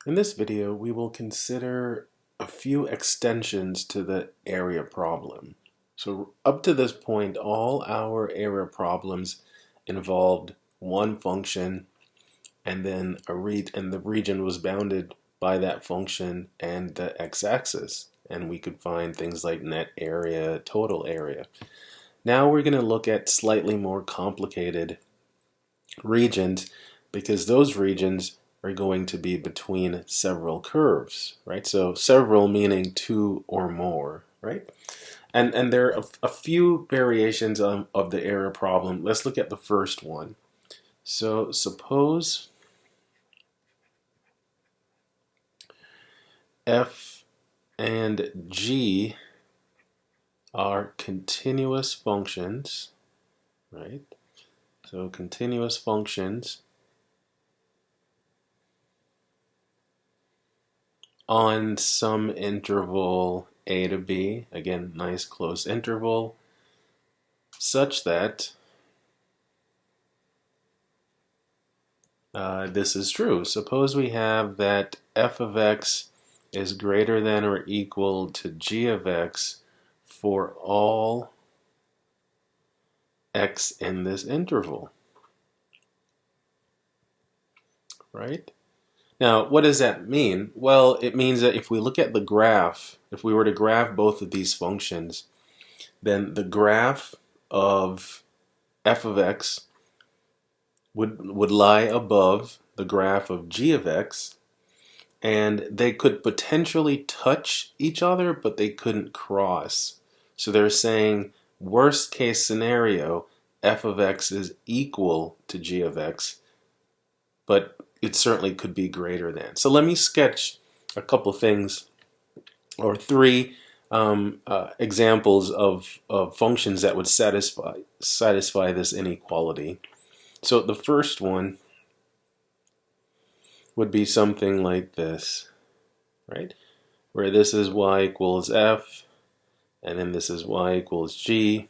In this video, we will consider a few extensions to the area problem. So up to this point, all our area problems involved one function and then the region was bounded by that function and the x-axis. And we could find things like net area, total area. Now we're going to look at slightly more complicated regions because those regions are going to be between several curves, right? So several meaning two or more, right? And there are a few variations of the area problem. Let's look at the first one. So suppose f and g are continuous functions, right? So continuous functions on some interval a to b, again, nice close interval, such that this is true. Suppose we have that f of x is greater than or equal to g of x for all x in this interval, right? Now, what does that mean? Well, it means that if we look at the graph, if we were to graph both of these functions, then the graph of f of x would lie above the graph of g of x, and they could potentially touch each other, but they couldn't cross. So they're saying, worst case scenario, f of x is equal to g of x, but it certainly could be greater than. So let me sketch a couple things, or three examples of functions that would satisfy this inequality. So the first one would be something like this, right? Where this is y equals f, and then this is y equals g,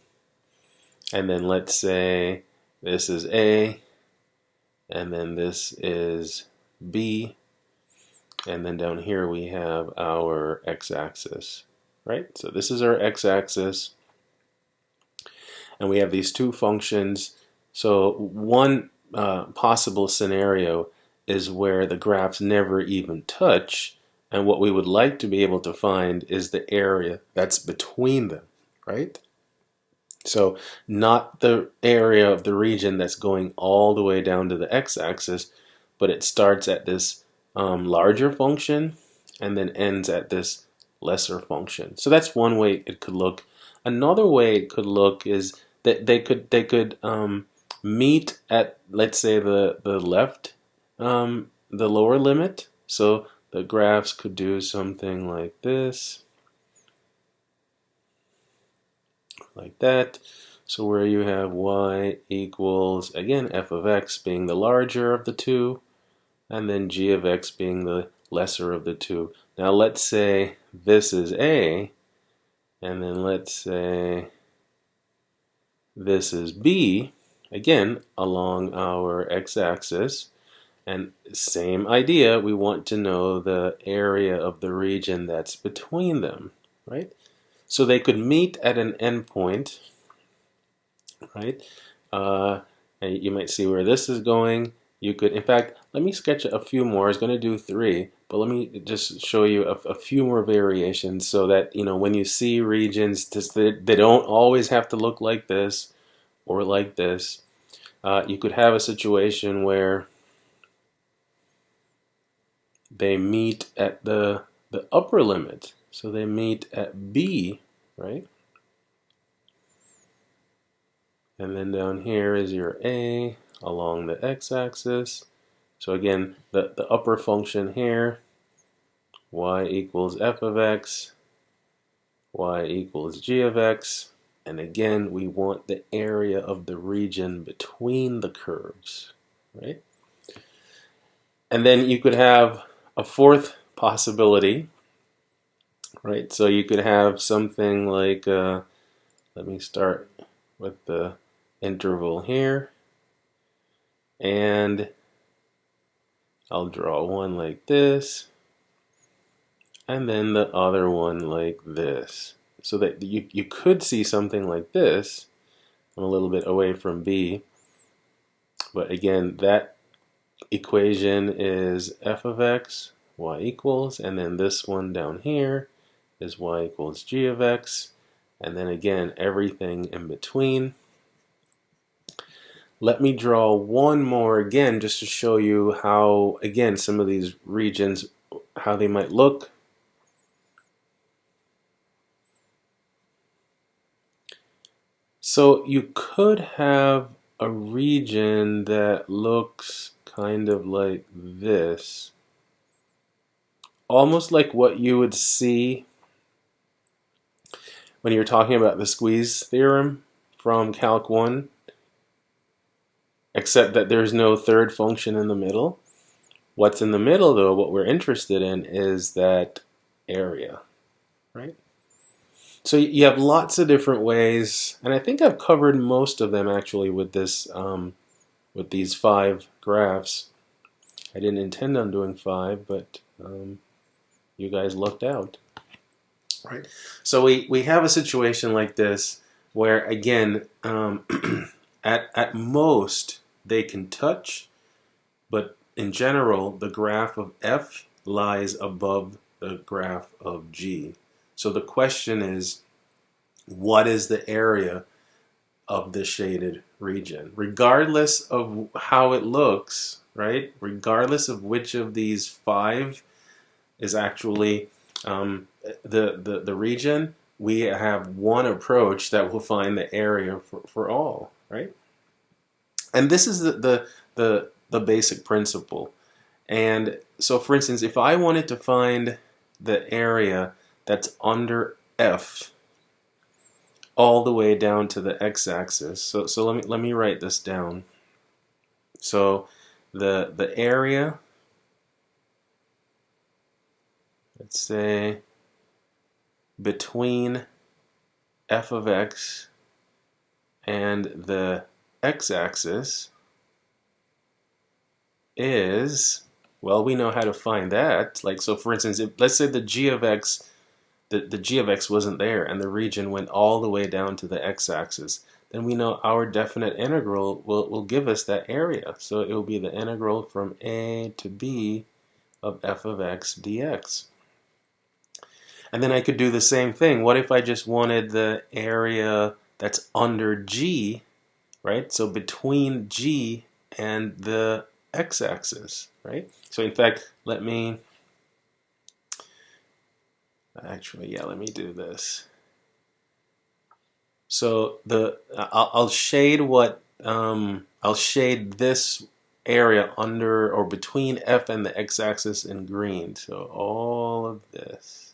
and then let's say this is a, and then this is b, and then down here we have our x-axis, right? So this is our x-axis, and we have these two functions. So one possible scenario is where the graphs never even touch, and what we would like to be able to find is the area that's between them, right? So not the area of the region that's going all the way down to the x-axis, but it starts at this larger function and then ends at this lesser function. So that's one way it could look. Another way it could look is that they could meet at, let's say, the left, the lower limit. So the graphs could do something like this, like that. So where you have y equals, again, f of x being the larger of the two, and then g of x being the lesser of the two. Now let's say this is a, and then let's say this is b, again, along our x-axis. And same idea, we want to know the area of the region that's between them, right? So they could meet at an endpoint, right? And you might see where this is going. You could, in fact, let me sketch a few more. I was going to do three, but let me just show you a few more variations so that, you know, when you see regions, they don't always have to look like this or like this. You could have a situation where they meet at the upper limit. So they meet at B, right? And then down here is your A along the x-axis. So again, the upper function here, y equals f of x, y equals g of x. And again, we want the area of the region between the curves, right? And then you could have a fourth possibility, right? So you could have something like, let me start with the interval here, and I'll draw one like this, and then the other one like this. So that you could see something like this. I'm a little bit away from B, but again, that equation is f of x, y equals, and then this one down here is y equals g of x, and then again, everything in between. Let me draw one more again just to show you how, again, some of these regions, how they might look. So you could have a region that looks kind of like this, almost like what you would see when you're talking about the squeeze theorem from Calc 1, except that there's no third function in the middle. What's in the middle, though, what we're interested in is that area, right? So you have lots of different ways, and I think I've covered most of them actually with this, with these 5 graphs. I didn't intend on doing 5, but you guys lucked out, right? So we have a situation like this where, again, at most they can touch, but in general, the graph of f lies above the graph of g. So the question is, what is the area of the shaded region? Regardless of how it looks, right? Regardless of which of these 5 is actually the region, we have one approach that will find the area for all, right? And this is the basic principle. And so, for instance, if I wanted to find the area that's under f all the way down to the x-axis, so let me write this down. So the area, let's say, between f of x and the x-axis is, well, we know how to find that. Like, so for instance, let's say the g of x, the g of x wasn't there and the region went all the way down to the x-axis, then we know our definite integral will give us that area. So it will be the integral from a to b of f of x dx. And then I could do the same thing. What if I just wanted the area that's under g, right? So between g and the x-axis, right? So in fact, let me do this. So I'll shade I'll shade this area under or between f and the x-axis in green. So all of this.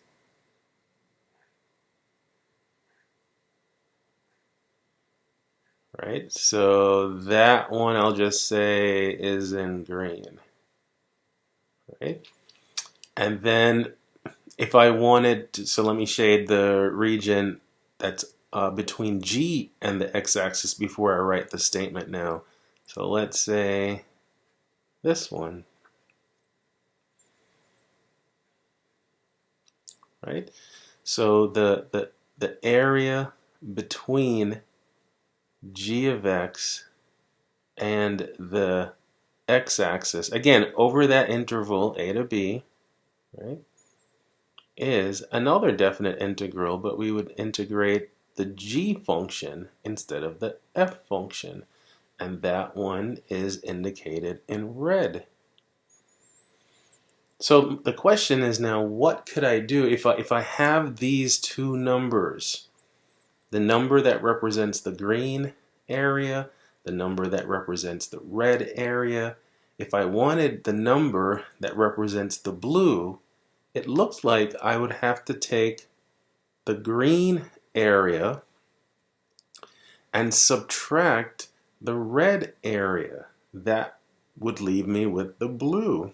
Right? So that one I'll just say is in green. Right? And then if I wanted to, so let me shade the region that's between g and the x-axis before I write the statement now. So let's say this one. Right? So the area between g of x and the x-axis, again, over that interval a to b, right, is another definite integral, but we would integrate the g function instead of the f function, and that one is indicated in red. So the question is now, what could I do if I have these two numbers? The number that represents the green area, the number that represents the red area. If I wanted the number that represents the blue, it looks like I would have to take the green area and subtract the red area. That would leave me with the blue.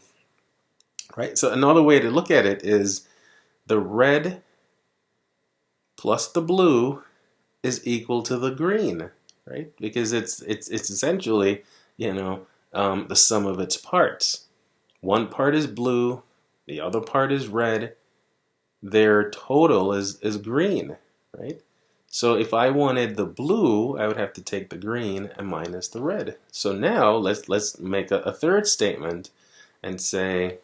Right? So another way to look at it is the red plus the blue is equal to the green, right? Because it's essentially, the sum of its parts. one part is blue, the other part is red, their total is green, right? So if I wanted the blue, I would have to take the green and minus the red. So now let's make a third statement and say,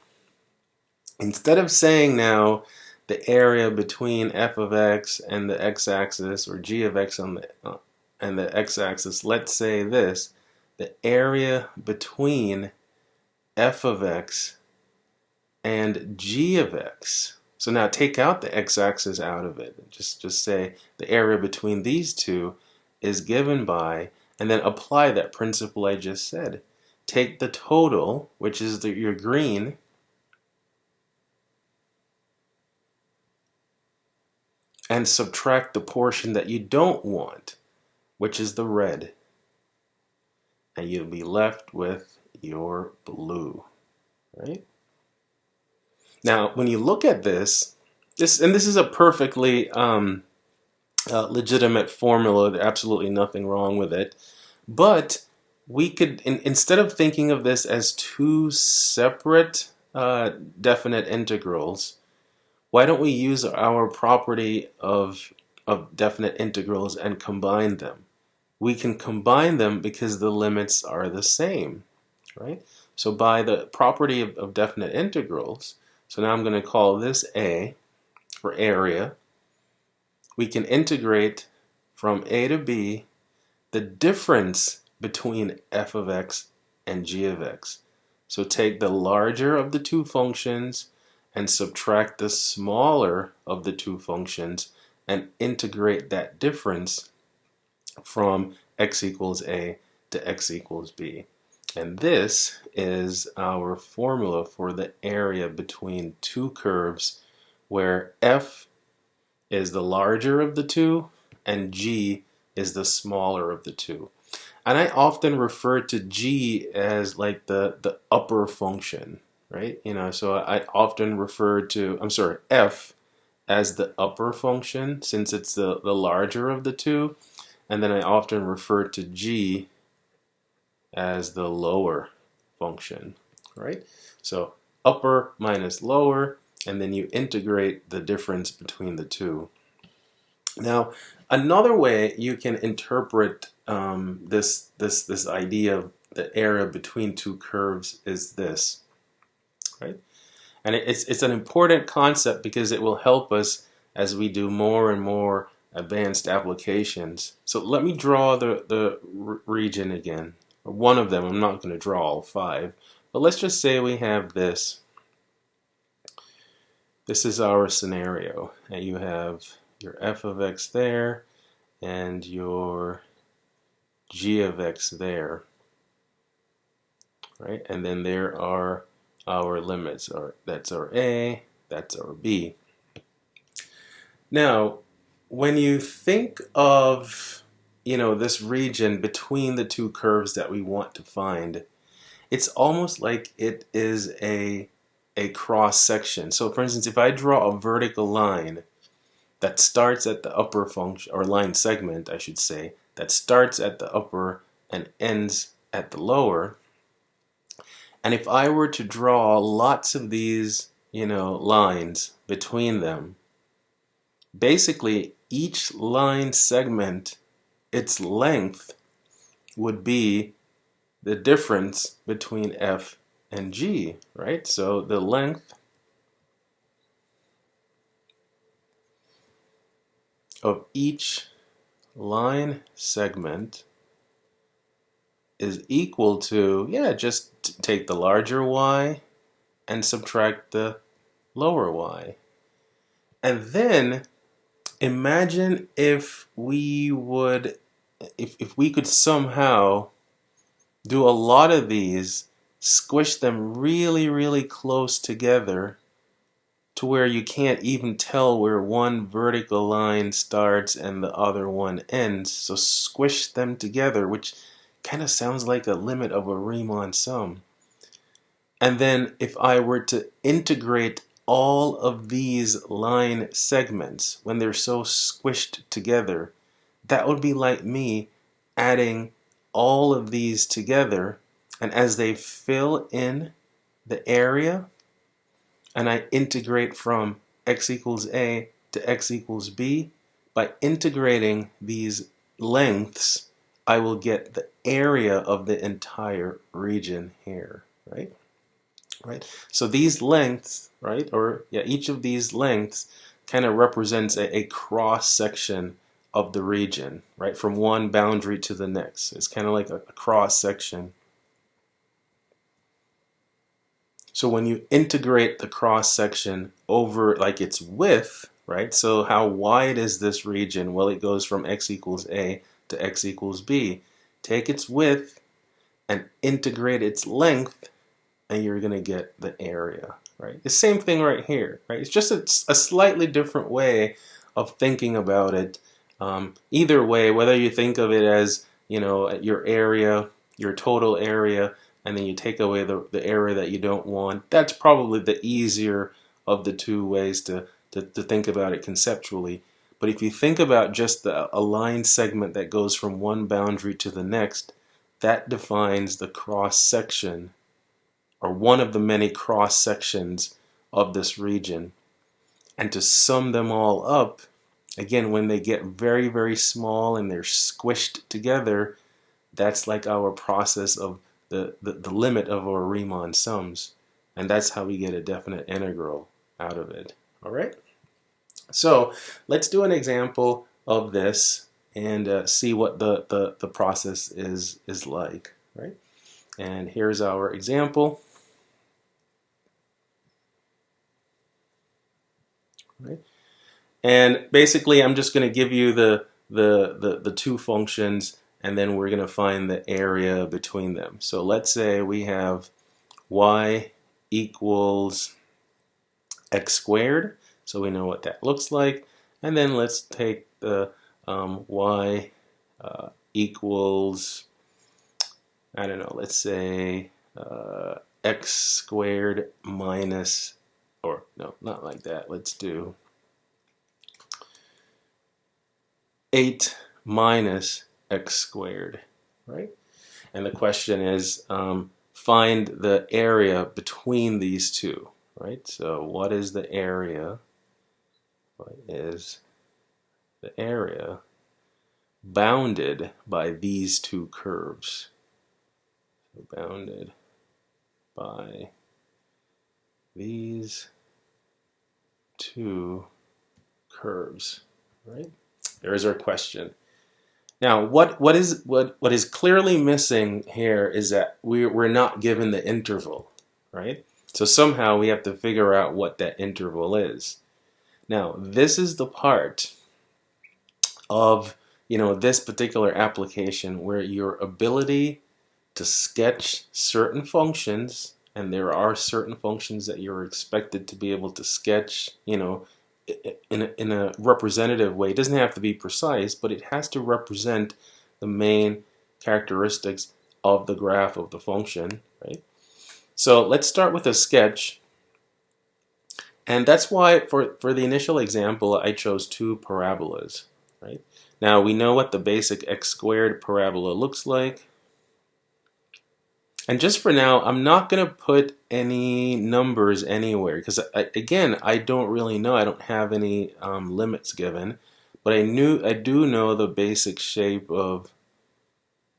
instead of saying now the area between f of x and the x-axis, or g of x on the and the x-axis, let's say this: the area between f of x and g of x. So now take out the x-axis out of it. Just say the area between these two is given by, and then apply that principle I just said. Take the total, which is your green, and subtract the portion that you don't want, which is the red. And you'll be left with your blue, right? Now, when you look at this is a perfectly legitimate formula. There's absolutely nothing wrong with it. But we could, instead of thinking of this as two separate definite integrals, why don't we use our property of definite integrals and combine them? We can combine them because the limits are the same, right? So by the property of definite integrals, so now I'm going to call this A for area. We can integrate from A to B the difference between f of x and g of x. So take the larger of the two functions and subtract the smaller of the two functions and integrate that difference from x equals a to x equals b. And this is our formula for the area between two curves where f is the larger of the two and g is the smaller of the two. And I often refer to g as like the upper function, right? So I often refer to, f as the upper function since it's the larger of the two. And then I often refer to g as the lower function, right? So upper minus lower, and then you integrate the difference between the two. Now, another way you can interpret this idea of the area between two curves is this, right? And it's an important concept because it will help us as we do more and more advanced applications. So let me draw the region again. One of them. I'm not going to draw all five, but let's just say we have this. This is our scenario, and you have your f of x there and your g of x there, right? And then there are our limits. That's our a, that's our b. Now, when you think of this region between the two curves that we want to find, it's almost like it is a cross section. So for instance, if I draw a vertical line that starts at the upper function, or line segment I should say, that starts at the upper and ends at the lower, and if I were to draw lots of these lines between them, basically each line segment, its length would be the difference between f and g, right? So the length of each line segment is equal to, just take the larger y and subtract the lower y. And then imagine if we would, if we could somehow do a lot of these, squish them really, really close together to where you can't even tell where one vertical line starts and the other one ends. So squish them together, which kind of sounds like a limit of a Riemann sum. And then if I were to integrate all of these line segments when they're so squished together, that would be like me adding all of these together, and as they fill in the area and I integrate from x equals a to x equals b, by integrating these lengths, I will get the area of the entire region here, right? Right. So these lengths, right, or yeah, each of these lengths kind of represents a cross section of the region, right, from one boundary to the next. It's kind of like a cross section. So when you integrate the cross section over like its width, right? So how wide is this region? Well, it goes from x equals a to x equals b. Take its width and integrate its length, and you're going to get the area, right? The same thing right here, right? It's just a slightly different way of thinking about it. Either way, whether you think of it as, you know, your area, your total area, and then you take away the area that you don't want, that's probably the easier of the two ways to think about it conceptually. But if you think about just a line segment that goes from one boundary to the next, that defines the cross section, or one of the many cross sections of this region. And to sum them all up, again, when they get very, very small and they're squished together, that's like our process of the limit of our Riemann sums. And that's how we get a definite integral out of it. All right? So let's do an example of this and see what the process is like. Right? And here's our example. Right? And basically, I'm just going to give you the two functions, and then we're going to find the area between them. So let's say we have y equals x squared, so we know what that looks like. And then let's take the y equals, I don't know, let's say x squared minus, or no, not like that. Let's do 8 minus x squared, right? And the question is, find the area between these two, right? So what is the area? What is the area bounded by these two curves? So bounded by these two curves, right? There's our question. Now, what is clearly missing here is that we're not given the interval, right? So somehow we have to figure out what that interval is. Now, this is the part of, you know, this particular application where your ability to sketch certain functions, and there are certain functions that you're expected to be able to sketch, you know, in a representative way. It doesn't have to be precise, but it has to represent the main characteristics of the graph of the function, right? So let's start with a sketch. And that's why for the initial example, I chose two parabolas, right? Now we know what the basic x squared parabola looks like. And just for now, I'm not going to put any numbers anywhere because, again, I don't really know. I don't have any limits given, but I do know the basic shape of,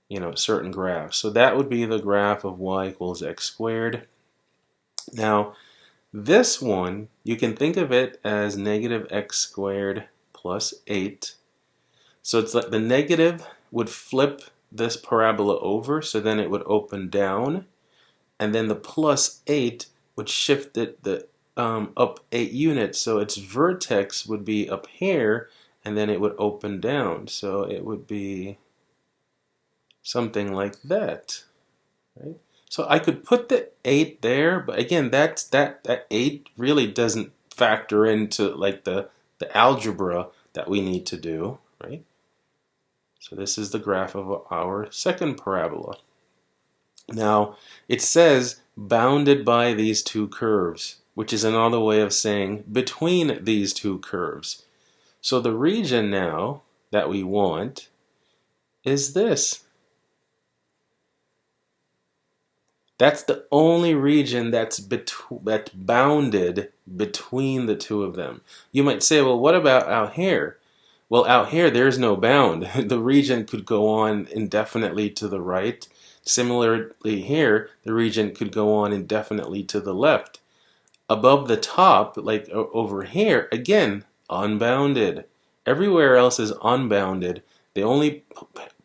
you know, certain graphs. So that would be the graph of y equals x squared. Now, this one, you can think of it as negative x squared plus 8. So it's like the negative would flip this parabola over, so then it would open down, and then the plus 8 would shift it up 8 units, so its vertex would be up here, and then it would open down, so it would be something like that, right? So I could put the 8 there, but again, that 8 really doesn't factor into like the algebra that we need to do, right? So this is the graph of our second parabola. Now, it says bounded by these two curves, which is another way of saying between these two curves. So the region now that we want is this. That's the only region that's bounded between the two of them. You might say, well, what about out here? Well, out here, there's no bound. The region could go on indefinitely to the right. Similarly here, the region could go on indefinitely to the left. Above the top, like over here, again, unbounded. Everywhere else is unbounded. The only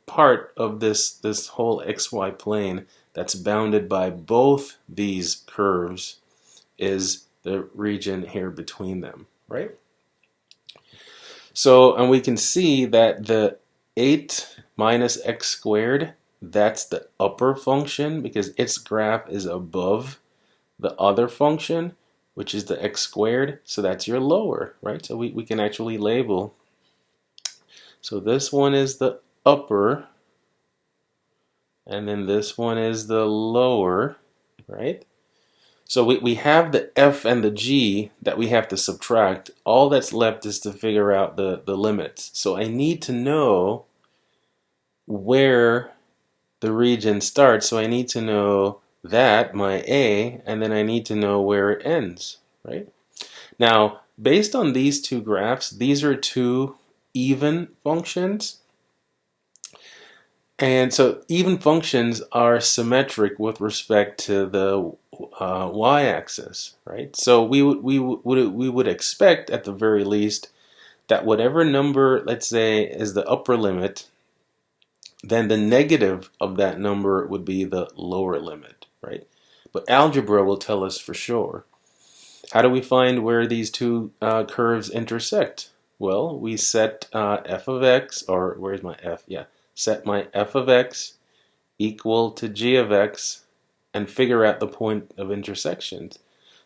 part of this whole xy plane that's bounded by both these curves is the region here between them, right? So, and we can see that the 8 minus x squared, that's the upper function because its graph is above the other function, which is the x squared. So that's your lower, right? So we can actually label. So this one is the upper, and then this one is the lower, right? So we have the f and the g that we have to subtract. All that's left is to figure out the limits. So I need to know where the region starts. So I need to know that, my a, and then I need to know where it ends, right? Now, based on these two graphs, these are two even functions. And so even functions are symmetric with respect to the y-axis, right? So we would expect at the very least that whatever number, let's say, is the upper limit, then the negative of that number would be the lower limit, right? But algebra will tell us for sure. How do we find where these two curves intersect? Well, we set f of x, or where's my f? Yeah, set my f of x equal to g of x and figure out the point of intersections.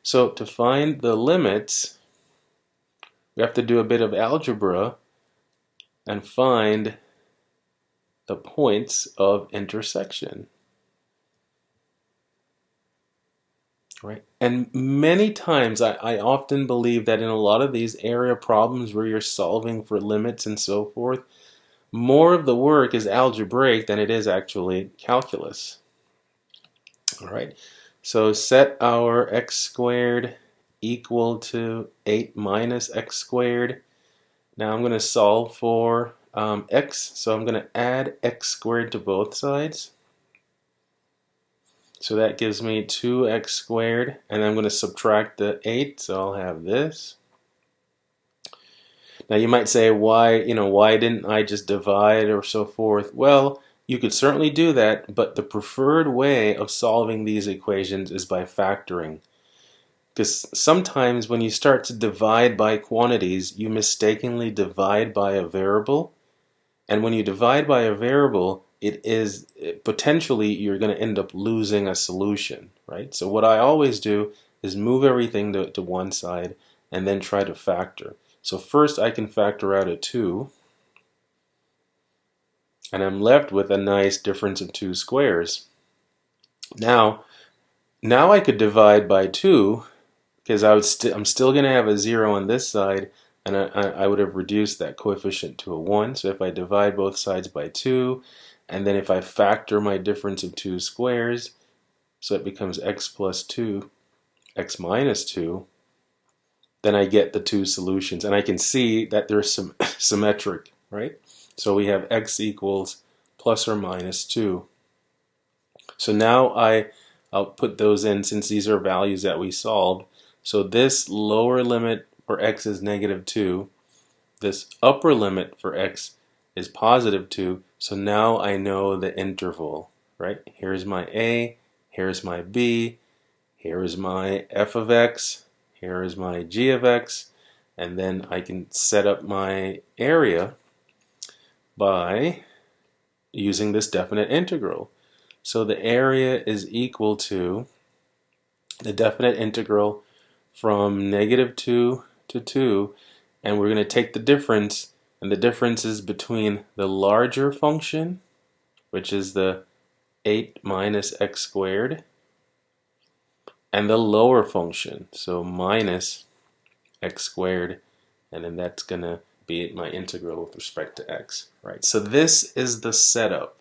So to find the limits, we have to do a bit of algebra and find the points of intersection. Right? And many times I often believe that in a lot of these area problems where you're solving for limits and so forth, more of the work is algebraic than it is actually calculus. All right, so set our x squared equal to 8 minus x squared. Now I'm going to solve for x, so I'm going to add x squared to both sides. So that gives me 2x squared, and I'm going to subtract the 8, so I'll have this. Now you might say, why didn't I just divide or so forth? Well, you could certainly do that, but the preferred way of solving these equations is by factoring. Because sometimes when you start to divide by quantities, you mistakenly divide by a variable. And when you divide by a variable, potentially you're going to end up losing a solution, right? So what I always do is move everything to one side and then try to factor. So first I can factor out a 2, and I'm left with a nice difference of 2 squares. Now I could divide by 2 because I'm still going to have a 0 on this side, and I would have reduced that coefficient to a 1. So if I divide both sides by 2, and then if I factor my difference of 2 squares, so it becomes x plus 2, x minus 2, then I get the two solutions. And I can see that they're symmetric, right? So we have x equals plus or minus 2. So now I'll put those in since these are values that we solved. So this lower limit for x is negative 2. This upper limit for x is positive 2. So now I know the interval, right? Here's my a, here's my b, here is my f of x, here is my g of x, and then I can set up my area by using this definite integral. So the area is equal to the definite integral from negative 2 to 2, and we're going to take the difference, and the difference is between the larger function, which is the 8 minus x squared, and the lower function, so minus x squared, and then that's going to be my integral with respect to x, right? So this is the setup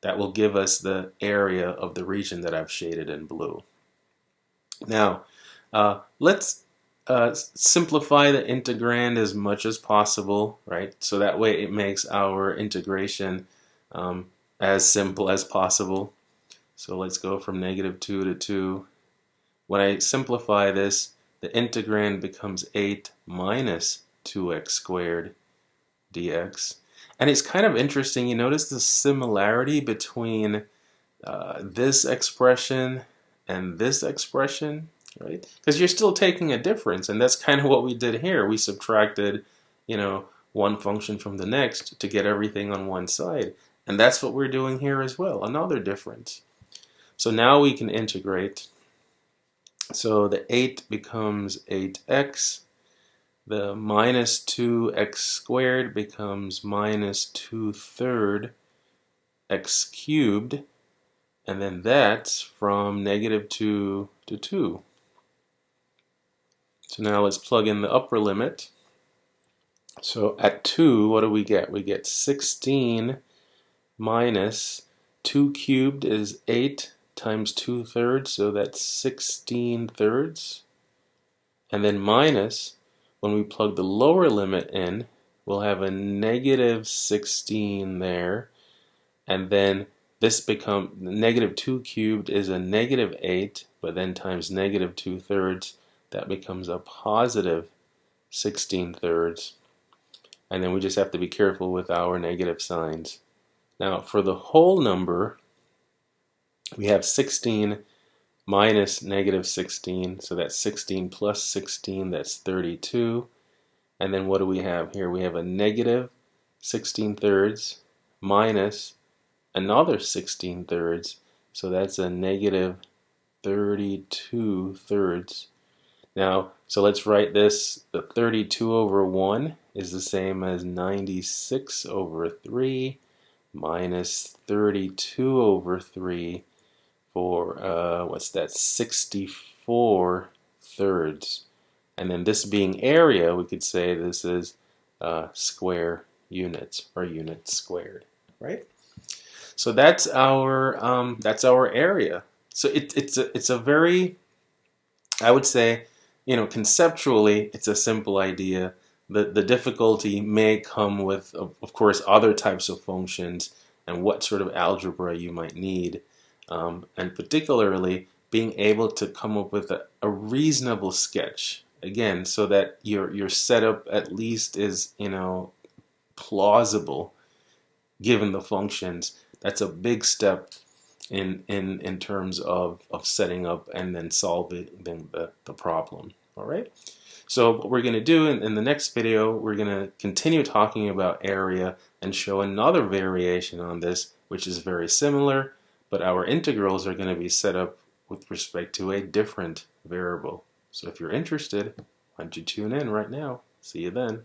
That will give us the area of the region that I've shaded in blue. Now, let's simplify the integrand as much as possible, right? So that way it makes our integration as simple as possible. So let's go from -2 to 2. When I simplify this, the integrand becomes 8 minus 2x squared dx. And it's kind of interesting, you notice the similarity between this expression and this expression, right? Because you're still taking a difference, and that's kind of what we did here. We subtracted, one function from the next to get everything on one side. And that's what we're doing here as well, another difference. So now we can integrate. So the 8 becomes 8x. The minus 2x squared becomes minus 2/3 x cubed. And then that's from -2 to 2. So now let's plug in the upper limit. So at 2, what do we get? We get 16 minus 2 cubed is 8 times 2/3, so that's 16/3. And then minus, when we plug the lower limit in, we'll have a -16 there. And then this becomes -2 cubed is a -8, but then times -2/3, that becomes a positive 16/3. And then we just have to be careful with our negative signs. Now for the whole number, we have 16 minus -16, so that's 16 plus 16, that's 32. And then what do we have here? We have a -16/3 minus another 16/3, so that's a -32/3. Now, so let's write this. The 32 over 1 is the same as 96 over 3 minus 32 over 3 for, what's that, 64/3. And then this being area, we could say this is square units, or units squared, right? So that's our area. So it's a very, I would say, conceptually it's a simple idea. The difficulty may come with, of course, other types of functions and what sort of algebra you might need, and particularly being able to come up with a reasonable sketch, again, so that your setup at least is plausible given the functions. That's a big step in terms of setting up and then solving the problem. All right. So what we're going to do in the next video, we're going to continue talking about area and show another variation on this, which is very similar, but our integrals are going to be set up with respect to a different variable. So if you're interested, why don't you tune in right now? See you then.